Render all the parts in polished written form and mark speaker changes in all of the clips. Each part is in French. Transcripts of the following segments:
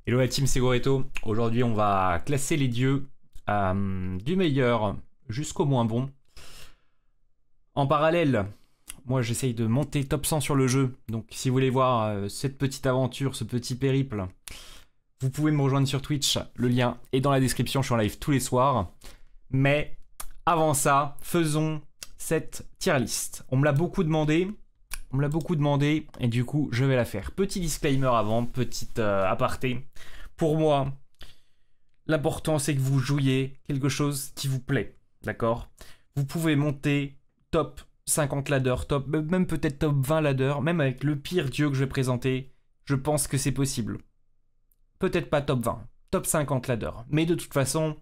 Speaker 1: Hello la team, c'est Goreto. Aujourd'hui, on va classer les dieux du meilleur jusqu'au moins bon. En parallèle, moi j'essaye de monter top 100 sur le jeu. Donc si vous voulez voir cette petite aventure, ce petit périple, vous pouvez me rejoindre sur Twitch. Le lien est dans la description, je suis en live tous les soirs. Mais avant ça, faisons cette tier list. On me l'a beaucoup demandé. Et du coup je vais la faire. Petit disclaimer avant, petite aparté. Pour moi, l'important c'est que vous jouiez quelque chose qui vous plaît, d'accord? Vous pouvez monter top 50 ladder, top, même peut-être top 20 ladder, même avec le pire dieu que je vais présenter, je pense que c'est possible. Peut-être pas top 20, top 50 ladder. Mais de toute façon,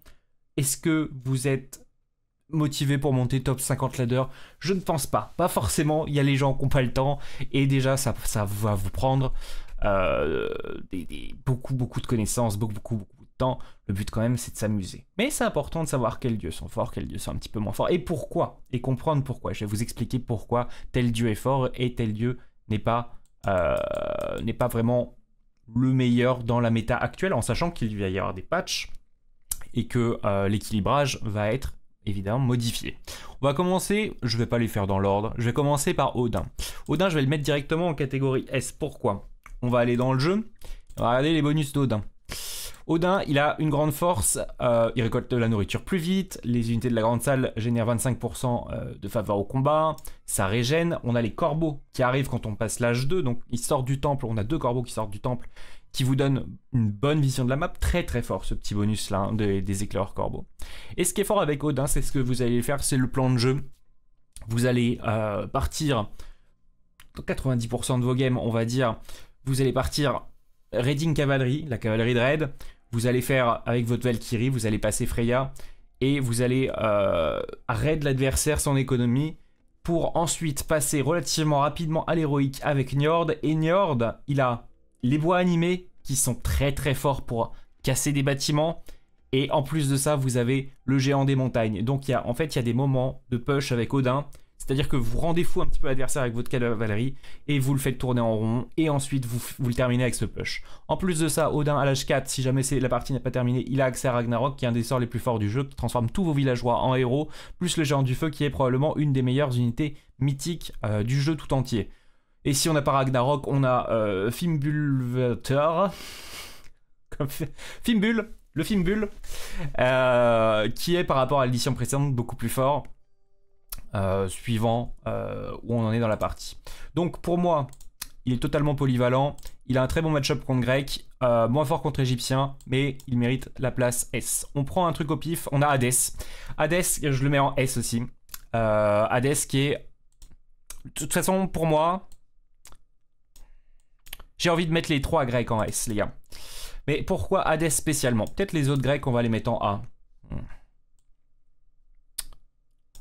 Speaker 1: est-ce que vous êtes motivé pour monter top 50 ladder? Je ne pense pas. Pas forcément, il y a les gens qui n'ont pas le temps. Et déjà, ça va vous prendre beaucoup de connaissances, beaucoup de temps. Le but quand même, c'est de s'amuser. Mais c'est important de savoir quels dieux sont forts, quels dieux sont un petit peu moins forts. Et pourquoi. Et comprendre pourquoi. Je vais vous expliquer pourquoi tel dieu est fort et tel dieu n'est pas vraiment le meilleur dans la méta actuelle, en sachant qu'il va y avoir des patchs et que l'équilibrage va être évidemment modifié. On va commencer, je vais pas les faire dans l'ordre, je vais commencer par Odin. Odin, je vais le mettre directement en catégorie S. Pourquoi? On va aller dans le jeu, on va regarder les bonus d'Odin. Odin, il a une grande force, il récolte de la nourriture plus vite, les unités de la grande salle génèrent 25% de faveur au combat, ça régène, on a les corbeaux qui arrivent quand on passe l'âge 2, donc ils sortent du temple, on a 2 corbeaux qui sortent du temple, qui vous donnent une bonne vision de la map, très fort ce petit bonus là, hein, des éclaireurs corbeaux. Et ce qui est fort avec Odin, c'est ce que vous allez faire, c'est le plan de jeu. Vous allez partir, 90% de vos games on va dire, vous allez partir raiding cavalerie, la cavalerie de raid, vous allez faire avec votre Valkyrie, vous allez passer Freya, et vous allez raid l'adversaire son économie, pour ensuite passer relativement rapidement à l'héroïque avec Njord, et Njord, il a les bois animés qui sont très forts pour casser des bâtiments, et en plus de ça vous avez le géant des montagnes. Donc en fait il y a des moments de push avec Odin, c'est-à-dire que vous rendez fou un petit peu l'adversaire avec votre cavalerie et vous le faites tourner en rond, et ensuite vous le terminez avec ce push. En plus de ça, Odin à l'âge 4, si jamais la partie n'est pas terminée, il a accès à Ragnarok, qui est un des sorts les plus forts du jeu, qui transforme tous vos villageois en héros, plus le géant du feu qui est probablement une des meilleures unités mythiques du jeu tout entier. Et si on n'a pas Ragnarok, on a Fimbulvetor, Fimbul, le Fimbul, qui est par rapport à l'édition précédente beaucoup plus fort, suivant où on en est dans la partie. Donc pour moi, il est totalement polyvalent, il a un très bon match-up contre Grec, moins fort contre Égyptien, mais il mérite la place S. On prend un truc au pif, on a Hadès. Hadès, je le mets en S aussi. Hadès qui est... De toute façon, pour moi... J'ai envie de mettre les 3 Grecs en S, les gars. Mais pourquoi Hadès spécialement? Peut-être les autres Grecs, on va les mettre en A.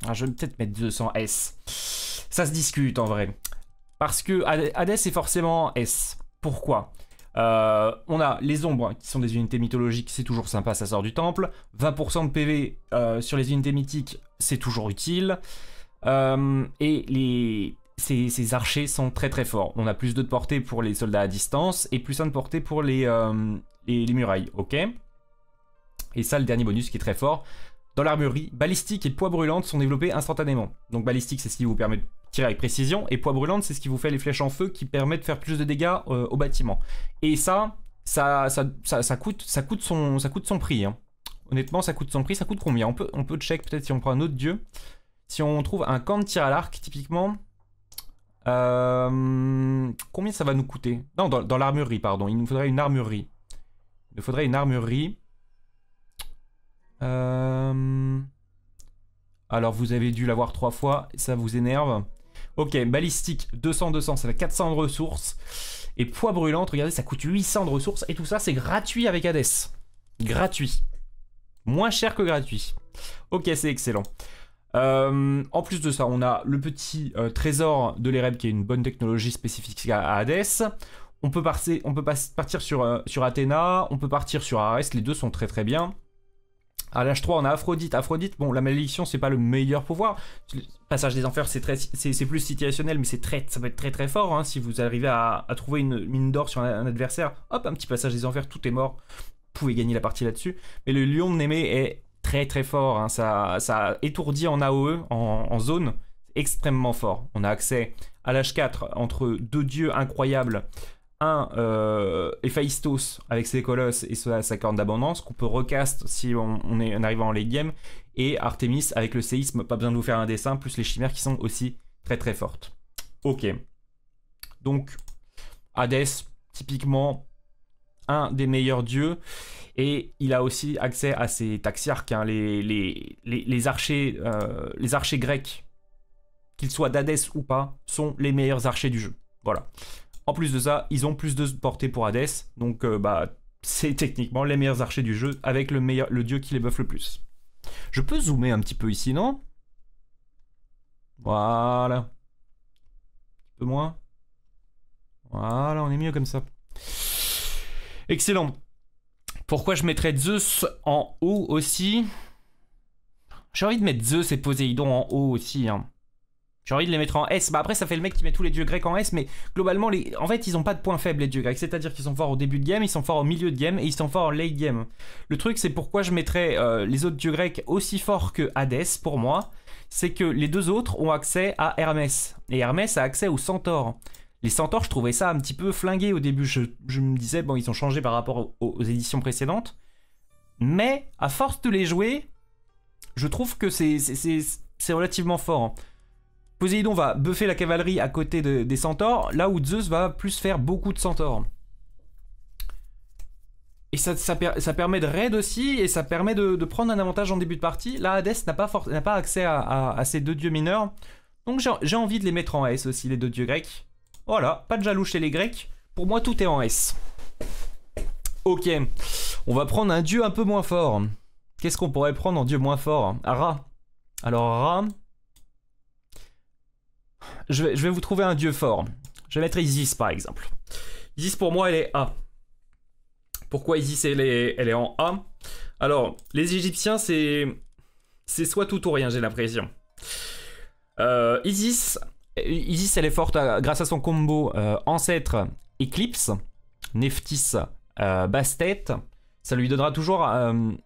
Speaker 1: Ah, je vais peut-être mettre 200 S. Ça se discute en vrai. Parce que Hadès est forcément S. Pourquoi? On a les ombres qui sont des unités mythologiques, c'est toujours sympa, ça sort du temple. 20% de PV sur les unités mythiques, c'est toujours utile. Et ces archers sont très forts. On a plus 2 de portée pour les soldats à distance et plus 1 de portée pour les murailles, ok? Et ça, le dernier bonus qui est très fort. Dans l'armurerie, balistique et poids brûlante sont développés instantanément. Donc balistique, c'est ce qui vous permet de tirer avec précision, et poids brûlante, c'est ce qui vous fait les flèches en feu qui permet de faire plus de dégâts au bâtiment. Et ça coûte son prix. Hein. Honnêtement, ça coûte son prix. Ça coûte combien? On peut check peut-être si on prend un autre dieu. Si on trouve un camp de tir à l'arc, typiquement... combien ça va nous coûter? Non, dans l'armurerie, pardon. Il nous faudrait une armurerie. Alors vous avez dû l'avoir 3 fois, ça vous énerve. Ok, balistique, 200, ça fait 400 de ressources. Et poids brûlante, regardez, ça coûte 800 de ressources. Et tout ça, c'est gratuit avec Hadès. Gratuit. Moins cher que gratuit. Ok, c'est excellent. En plus de ça, on a le petit trésor de l'Ereb qui est une bonne technologie spécifique à Hadès. On peut partir sur Athéna, on peut partir sur Arès, les deux sont très bien. À l'âge 3, on a Aphrodite. Aphrodite, bon, la malédiction, c'est pas le meilleur pouvoir. Le passage des enfers, c'est plus situationnel, mais ça peut être très très fort. Hein, si vous arrivez à trouver une mine d'or sur un adversaire, hop, un petit passage des enfers, tout est mort. Vous pouvez gagner la partie là-dessus. Mais le lion de Némée est très très fort. Hein, ça étourdit en AOE, en zone, extrêmement fort. On a accès à l'âge 4 entre deux dieux incroyables. Un, Héphaïstos avec ses colosses et sa corne d'abondance, qu'on peut recast si on arrive en late game, et Artemis avec le séisme, pas besoin de vous faire un dessin, plus les chimères qui sont aussi très très fortes. Ok. Donc, Hadès, typiquement, un des meilleurs dieux, et il a aussi accès à ses taxiarques, hein, les archers grecs, qu'ils soient d'Hadès ou pas, sont les meilleurs archers du jeu. Voilà. En plus de ça, ils ont plus de portée pour Hadès, donc c'est techniquement les meilleurs archers du jeu avec le dieu qui les buff le plus. Je peux zoomer un petit peu ici, non? Voilà. Un peu moins. Voilà, on est mieux comme ça. Excellent. Pourquoi je mettrais Zeus en haut aussi? J'ai envie de mettre Zeus et Poséidon en haut aussi, hein. J'ai envie de les mettre en S. Bah après, ça fait le mec qui met tous les dieux grecs en S, mais globalement, en fait, ils ont pas de points faibles, les dieux grecs. C'est-à-dire qu'ils sont forts au début de game, ils sont forts au milieu de game, et ils sont forts en late game. Le truc, c'est pourquoi je mettrais les autres dieux grecs aussi forts que Hadès, pour moi, c'est que les deux autres ont accès à Hermès. Et Hermès a accès aux centaures. Les centaures, je trouvais ça un petit peu flingué au début. Je me disais, bon, ils ont changé par rapport aux éditions précédentes. Mais, à force de les jouer, je trouve que c'est relativement fort, hein. Poséidon va buffer la cavalerie à côté des centaures, là où Zeus va plus faire beaucoup de centaures. Et ça permet de raid aussi, et ça permet de prendre un avantage en début de partie. Là, Hadès n'a pas accès à ces deux dieux mineurs. Donc j'ai envie de les mettre en S aussi, les deux dieux grecs. Voilà, pas de jaloux chez les grecs. Pour moi, tout est en S. Ok, on va prendre un dieu un peu moins fort. Qu'est-ce qu'on pourrait prendre en dieu moins fort? Ra. Alors Ra... Je vais vous trouver un dieu fort. Je vais mettre Isis par exemple. Isis pour moi elle est A. Pourquoi Isis elle est en A? Alors les Égyptiens c'est soit tout ou rien, j'ai l'impression. Isis elle est forte grâce à son combo Ancêtre Éclipse, Nephthys Bastet. Ça lui donnera toujours un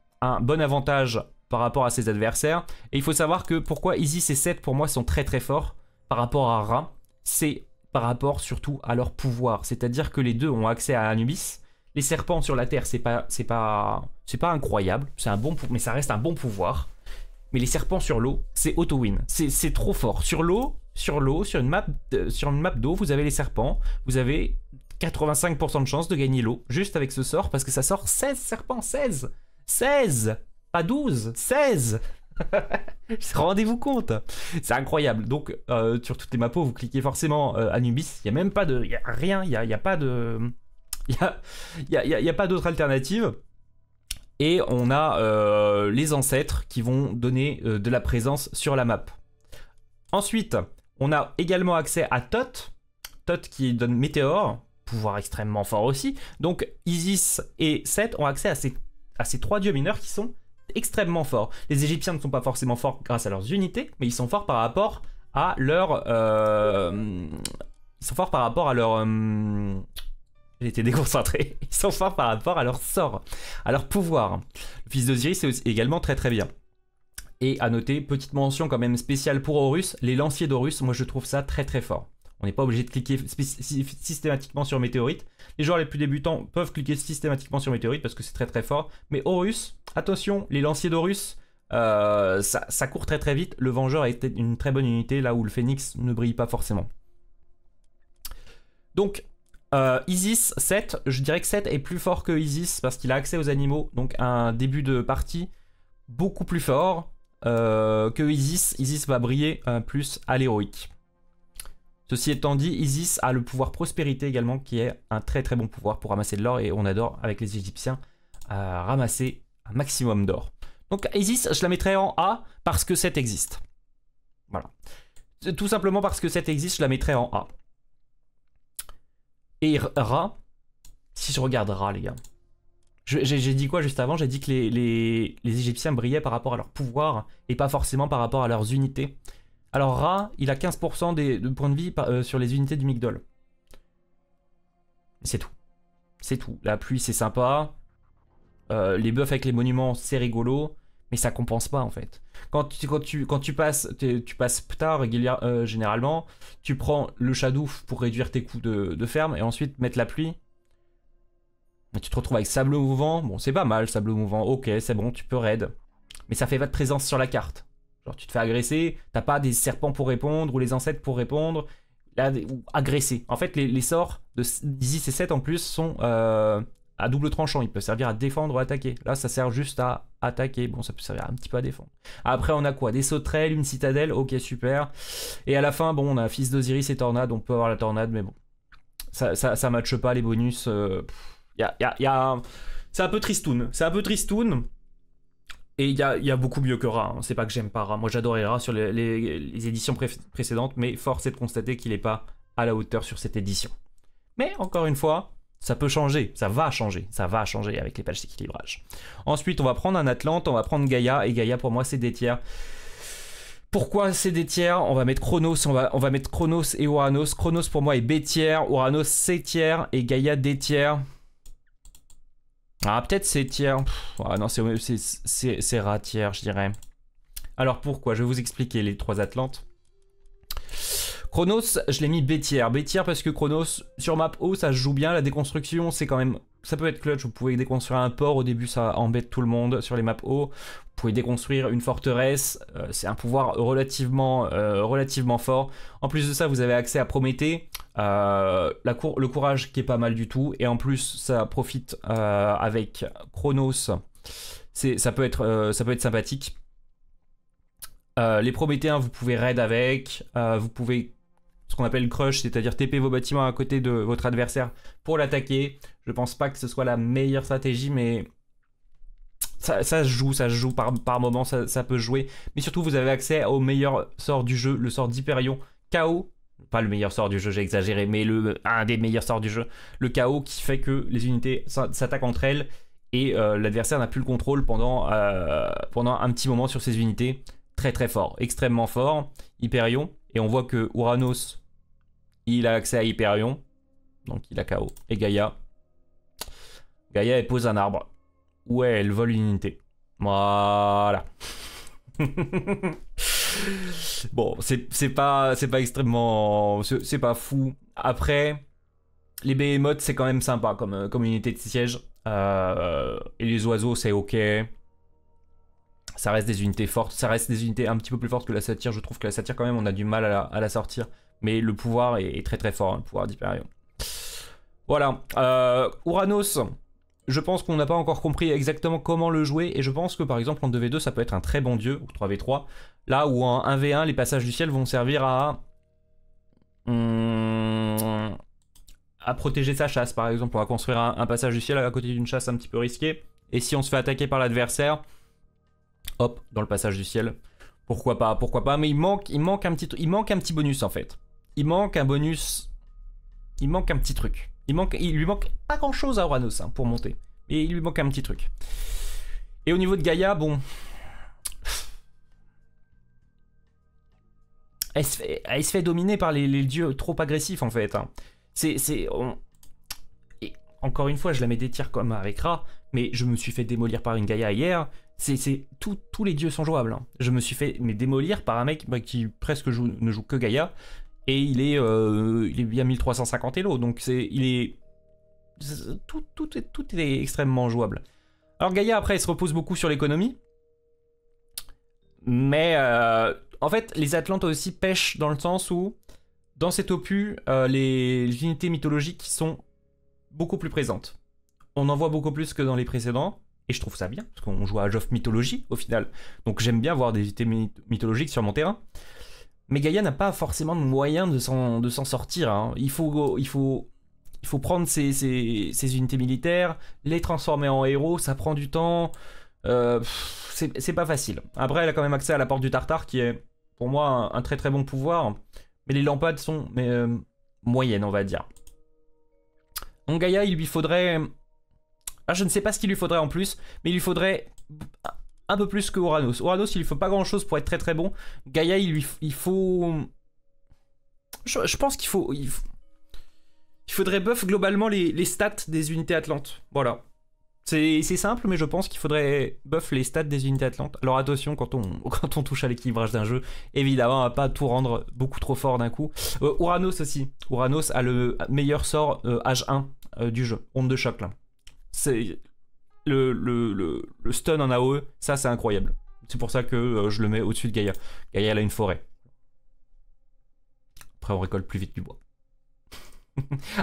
Speaker 1: bon avantage par rapport à ses adversaires. Et il faut savoir que pourquoi Isis et Seth pour moi sont très très forts par rapport à Ra, c'est par rapport surtout à leur pouvoir. C'est-à-dire que les deux ont accès à Anubis. Les serpents sur la Terre, c'est pas incroyable, c'est un bon mais ça reste un bon pouvoir. Mais les serpents sur l'eau, c'est auto-win. C'est trop fort. Sur l'eau, sur une map d'eau, vous avez les serpents, vous avez 85% de chance de gagner l'eau, juste avec ce sort, parce que ça sort 16 serpents, 16 pas 12, 16. Rendez-vous compte, c'est incroyable. Donc sur toutes les mapos vous cliquez forcément Anubis, il y a même pas de, il y a rien, il y a pas de, il y a pas d'autre alternative. Et on a les ancêtres qui vont donner de la présence sur la map. Ensuite on a également accès à Thoth qui donne Météore, pouvoir extrêmement fort aussi. Donc Isis et Seth ont accès à ces trois dieux mineurs qui sont extrêmement forts. Les Égyptiens ne sont pas forcément forts grâce à leurs unités, mais ils sont forts par rapport à leur... J'ai été déconcentré. Ils sont forts par rapport à leur sort, à leur pouvoir. Le fils d'Osiris est également très très bien. Et à noter, petite mention quand même spéciale pour Horus, les lanciers d'Horus, moi je trouve ça très très fort. On n'est pas obligé de cliquer systématiquement sur Météorite. Les joueurs les plus débutants peuvent cliquer systématiquement sur Météorite parce que c'est très très fort. Mais Horus, attention, les lanciers d'Horus, ça court très très vite. Le Vengeur est une très bonne unité là où le Phénix ne brille pas forcément. Donc, Isis, Seth, je dirais que Seth est plus fort que Isis parce qu'il a accès aux animaux. Donc un début de partie beaucoup plus fort que Isis. Isis va briller plus à l'héroïque. Ceci étant dit, Isis a le pouvoir prospérité également, qui est un très très bon pouvoir pour ramasser de l'or, et on adore avec les Égyptiens ramasser un maximum d'or. Donc Isis, je la mettrais en A parce que Seth existe. Voilà. Tout simplement parce que Seth existe, je la mettrais en A. Et Ra, si je regarde Ra les gars, J'ai dit quoi juste avant? J'ai dit que les Égyptiens brillaient par rapport à leur pouvoir et pas forcément par rapport à leurs unités. Alors Ra, il a 15% de points de vie sur les unités du Migdol. C'est tout. C'est tout. La pluie, c'est sympa. Les buffs avec les monuments, c'est rigolo. Mais ça compense pas, en fait. Quand tu passes Ptah, généralement, tu prends le Shadouf pour réduire tes coups de ferme et ensuite mettre la pluie. Et tu te retrouves avec Sable Mouvant. Bon, c'est pas mal, Sable Mouvant. Ok, c'est bon, tu peux raid. Mais ça fait pas de présence sur la carte. Genre, tu te fais agresser, t'as pas des serpents pour répondre ou les ancêtres pour répondre. Là, ou agresser. En fait, les sorts d'Isis et 7 en plus sont à double tranchant. Ils peuvent servir à défendre ou à attaquer. Là, ça sert juste à attaquer. Bon, ça peut servir un petit peu à défendre. Après, on a quoi? Des sauterelles, une citadelle. Ok, super. Et à la fin, bon, on a Fils d'Osiris et Tornade. On peut avoir la Tornade, mais bon. Ça matche pas les bonus. C'est un peu tristoun. C'est un peu tristoun. Et il y a beaucoup mieux que Ra. Hein. C'est pas que j'aime pas Ra. Moi, j'adorais Ra sur les éditions précédentes, mais force est de constater qu'il est pas à la hauteur sur cette édition. Mais encore une fois, ça peut changer. Ça va changer avec les patchs d'équilibrage. Ensuite, on va prendre un Atlante, on va prendre Gaïa. Et Gaïa, pour moi, c'est des tiers. Pourquoi c'est des tiers? On va mettre Chronos, on va mettre Chronos et Uranos. Chronos, pour moi, est B tiers. Uranos, C tiers. Et Gaïa, D tiers. Ah, peut-être c'est tiers. Ah non, c'est rat tiers, je dirais. Alors pourquoi? Je vais vous expliquer les trois Atlantes. Chronos, je l'ai mis B tiers. B tiers parce que Chronos, sur map haut, ça se joue bien. La déconstruction, c'est quand même... Ça peut être clutch. Vous pouvez déconstruire un port. Au début, ça embête tout le monde sur les maps hauts. Vous pouvez déconstruire une forteresse. C'est un pouvoir relativement fort. En plus de ça, vous avez accès à Prométhée. Le courage qui est pas mal du tout. Et en plus, ça profite avec Chronos. Ça peut être sympathique. Les Prométhéens, vous pouvez raid avec. Vous pouvez ce qu'on appelle crush, c'est-à-dire TP vos bâtiments à côté de votre adversaire pour l'attaquer. Je pense pas que ce soit la meilleure stratégie, mais ça se joue par moment, ça peut jouer. Mais surtout, vous avez accès au meilleur sort du jeu, le sort d'Hyperion. KO, pas le meilleur sort du jeu, j'ai exagéré, mais un des meilleurs sorts du jeu. Le KO qui fait que les unités s'attaquent entre elles et l'adversaire n'a plus le contrôle pendant un petit moment sur ses unités. Très très fort, extrêmement fort. Hyperion, et on voit que Uranos, il a accès à Hyperion, donc il a KO. Et Gaïa, elle pose un arbre. Ouais, elle vole une unité. Voilà. Bon, c'est pas extrêmement... C'est pas fou. Après, les Behemoths, c'est quand même sympa comme unité de siège. Et les oiseaux, c'est ok. Ça reste des unités fortes, ça reste des unités un petit peu plus fortes que la satire. Je trouve que la satire, quand même, on a du mal à la sortir. Mais le pouvoir est très très fort, hein, le pouvoir d'Hyperion. Voilà. Uranos, je pense qu'on n'a pas encore compris exactement comment le jouer. Et je pense que par exemple en 2v2, ça peut être un très bon dieu, ou 3v3. Là où en 1v1, les passages du ciel vont servir à protéger sa chasse. Par exemple, on va construire un passage du ciel à côté d'une chasse un petit peu risquée. Et si on se fait attaquer par l'adversaire, hop, dans le passage du ciel. Pourquoi pas, mais il manque un petit bonus en fait. Il manque un bonus. Il manque un petit truc. Il lui manque pas grand chose à Uranos hein, pour monter. Mais il lui manque un petit truc. Et au niveau de Gaïa, bon. Elle se fait dominer par les dieux trop agressifs en fait. Hein. Et encore une fois, je la mets des tirs comme avec Ra, mais je me suis fait démolir par une Gaïa hier. Tous les dieux sont jouables. Hein. Je me suis fait démolir par un mec qui presque ne joue que Gaïa. Et il est bien 1350 elo. Donc tout est extrêmement jouable. Alors Gaïa après elle se repose beaucoup sur l'économie. Mais en fait les Atlantes aussi pêchent dans le sens où dans cet opus les unités mythologiques sont beaucoup plus présentes. On en voit beaucoup plus que dans les précédents. Et je trouve ça bien, parce qu'on joue à Age of Mythology au final. Donc j'aime bien voir des unités mythologiques sur mon terrain. Mais Gaïa n'a pas forcément de moyen de s'en sortir. Hein. Il faut prendre ces unités militaires, les transformer en héros, ça prend du temps. C'est pas facile. Après, elle a quand même accès à la porte du Tartare, qui est pour moi un très très bon pouvoir. Mais les lampades sont moyennes, on va dire. Donc Gaïa, il lui faudrait Ah, je ne sais pas ce qu'il lui faudrait en plus, mais il lui faudrait un peu plus que Uranos. Uranos, il lui faut pas grand chose pour être très très bon. Gaïa, il faut... Je pense qu'il faut... Il faudrait buff globalement les stats des unités Atlantes. Voilà. C'est simple, mais je pense qu'il faudrait buff les stats des unités Atlantes. Alors attention, quand on touche à l'équilibrage d'un jeu, évidemment, on va pas tout rendre beaucoup trop fort d'un coup. Uranos aussi. Uranos a le meilleur sort H1 du jeu. Onde de choc, là. C'est... Le stun en AOE, ça c'est incroyable. C'est pour ça que je le mets au-dessus de Gaïa. Gaïa, elle a une forêt. Après, on récolte plus vite du bois.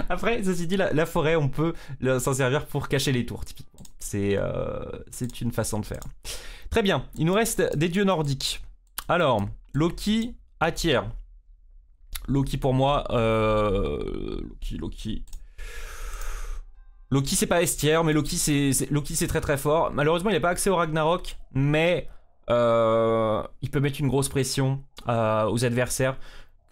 Speaker 1: Après, ceci dit, la forêt, on peut s'en servir pour cacher les tours, typiquement. C'est une façon de faire. Très bien, il nous reste des dieux nordiques. Alors, Loki, Atyr. Loki pour moi, Loki c'est pas Estière, mais Loki c'est très très fort. Malheureusement il n'a pas accès au Ragnarok, mais il peut mettre une grosse pression aux adversaires.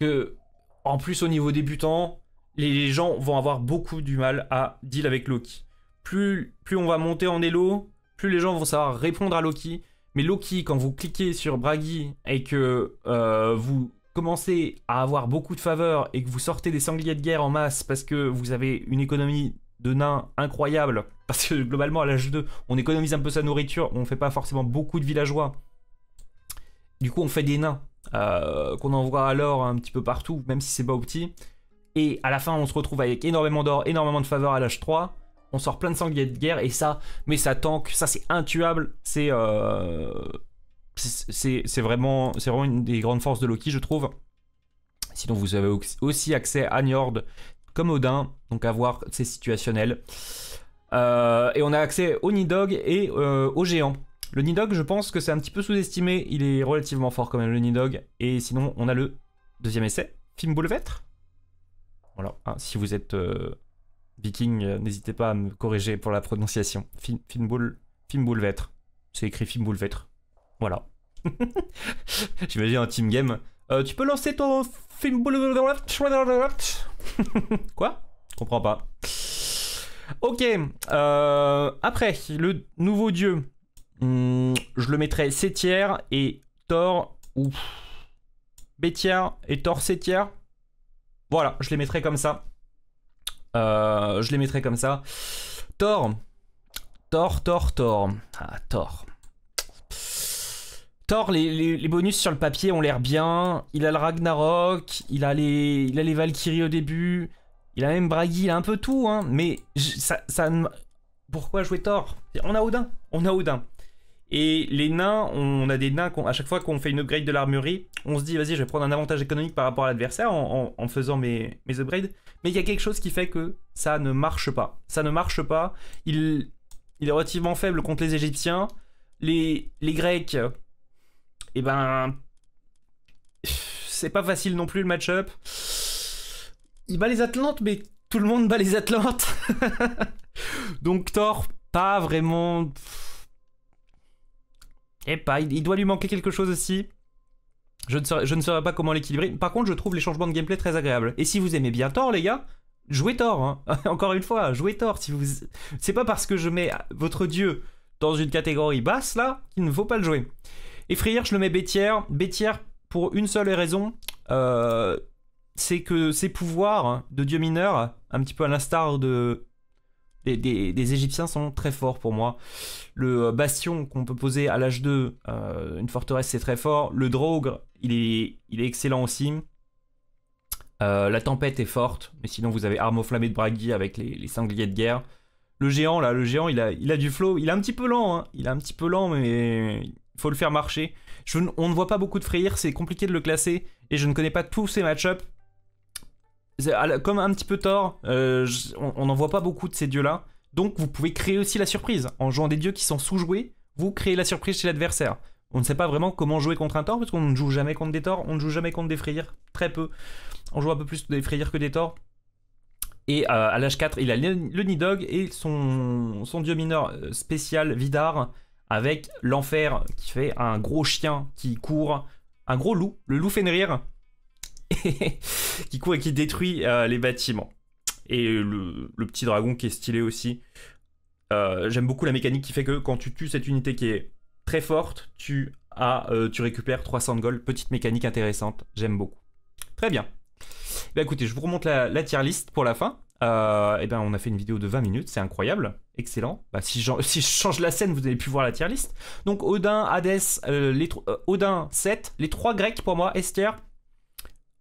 Speaker 1: Que, en plus au niveau débutant, les gens vont avoir beaucoup du mal à deal avec Loki. Plus on va monter en elo, plus les gens vont savoir répondre à Loki. Mais Loki, quand vous cliquez sur Bragi et que vous commencez à avoir beaucoup de faveurs et que vous sortez des sangliers de guerre en masse parce que vous avez une économie de nains incroyable, parce que globalement à l'âge 2 on économise un peu sa nourriture, on fait pas forcément beaucoup de villageois, du coup on fait des nains qu'on envoie alors un petit peu partout, même si c'est pas au petit, et à la fin on se retrouve avec énormément d'or, énormément de faveurs à l'âge 3, on sort plein de sangliers de guerre, et ça, mais ça tank, ça c'est intuable, c'est vraiment une des grandes forces de Loki je trouve. Sinon vous avez aussi accès à Njord comme Odin, donc à voir, c'est situationnel. Et on a accès au Nidhogg et au géant. Le Nidhogg, je pense que c'est un petit peu sous-estimé, il est relativement fort quand même, le Nidhogg. Et sinon, on a le deuxième essai, Fimbulvetr. Voilà, hein, si vous êtes viking, n'hésitez pas à me corriger pour la prononciation. Fimbulvetr. C'est écrit Fimbulvetr. Voilà. J'imagine un team game. Tu peux lancer ton Quoi? Je comprends pas. Ok. Après, le nouveau dieu. Je le mettrais Sétière et Thor. Ou Bétière et Thor Sétière. Voilà, je les mettrais comme ça. Thor. Ah, Thor. Thor, les bonus sur le papier ont l'air bien. Il a le Ragnarok, il a les Valkyries au début, il a même Bragi, il a un peu tout, hein. Mais pourquoi jouer Thor? On a Odin. Et les nains, on a des nains, à chaque fois qu'on fait une upgrade de l'armurerie, on se dit, vas-y, je vais prendre un avantage économique par rapport à l'adversaire en faisant mes upgrades. Mais il y a quelque chose qui fait que ça ne marche pas. Il est relativement faible contre les Égyptiens. Les Grecs... Et ben, c'est pas facile non plus le match-up. Il bat les Atlantes, mais tout le monde bat les Atlantes. Donc Thor, pas vraiment. Et pas, il doit lui manquer quelque chose aussi. Je ne saurais pas comment l'équilibrer. Par contre, je trouve les changements de gameplay très agréables. Et si vous aimez bien Thor, les gars, jouez Thor. Hein. Encore une fois, jouez Thor. Si vous... C'est pas parce que je mets votre dieu dans une catégorie basse là qu'il ne faut pas le jouer. Et Freyr, je le mets Bétière. Bétière, pour une seule raison, c'est que ses pouvoirs de dieu mineur, un petit peu à l'instar des Égyptiens, sont très forts pour moi. Le bastion qu'on peut poser à l'âge 2, une forteresse, c'est très fort. Le Draugr, il est excellent aussi. La tempête est forte, mais sinon vous avez arme au flammé de Bragi avec les sangliers de guerre. Le géant, il a du flow. Il est un petit peu lent, hein. Mais... faut le faire marcher. On ne voit pas beaucoup de Freyr, c'est compliqué de le classer, et je ne connais pas tous ces match-up. Comme un petit peu Thor, on n'en voit pas beaucoup de ces dieux-là, donc vous pouvez créer aussi la surprise. En jouant des dieux qui sont sous-joués, vous créez la surprise chez l'adversaire. On ne sait pas vraiment comment jouer contre un Thor, parce qu'on ne joue jamais contre des Thors, on ne joue jamais contre des Freyr, très peu. On joue un peu plus des Freyr que des Thors. Et à l'âge 4, il a le Nidhogg et son dieu mineur spécial, Vidar, avec l'enfer qui fait un gros chien qui court, un gros loup, le loup Fenrir, qui court et qui détruit les bâtiments. Et le petit dragon qui est stylé aussi. J'aime beaucoup la mécanique qui fait que quand tu tues cette unité qui est très forte, tu récupères 300 de gold. Petite mécanique intéressante, j'aime beaucoup. Très bien. Bah écoutez, je vous remonte la tier list pour la fin. Et ben on a fait une vidéo de 20 minutes, c'est incroyable, excellent. Bah, si je change la scène, vous avez pu voir la tier list. Donc Odin, Hadès, Odin, Seth, les 3 grecs pour moi, Esther.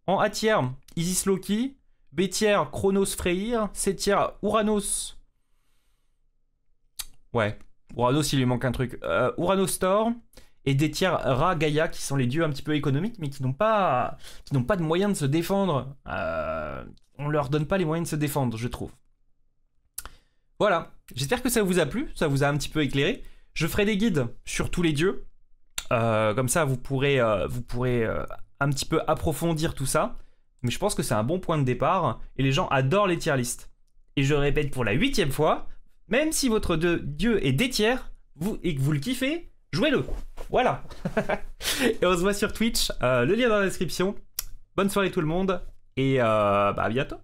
Speaker 1: En A tier, Isis Loki. B tier, Chronos Freyr. C tier, Uranos. Ouais, Uranos il lui manque un truc. Uranos Thor. Et des tiers Ra, Gaïa, qui sont les dieux un petit peu économiques, mais qui n'ont pas de moyens de se défendre. On leur donne pas les moyens de se défendre, je trouve. Voilà, j'espère que ça vous a plu, ça vous a un petit peu éclairé. Je ferai des guides sur tous les dieux. Comme ça, vous pourrez un petit peu approfondir tout ça. Mais je pense que c'est un bon point de départ. Et les gens adorent les tier lists. Et je répète pour la 8e fois, même si votre dieu est D tier, et que vous le kiffez, jouez-le. Voilà. Et on se voit sur Twitch. Le lien dans la description. Bonne soirée tout le monde. Et à bientôt.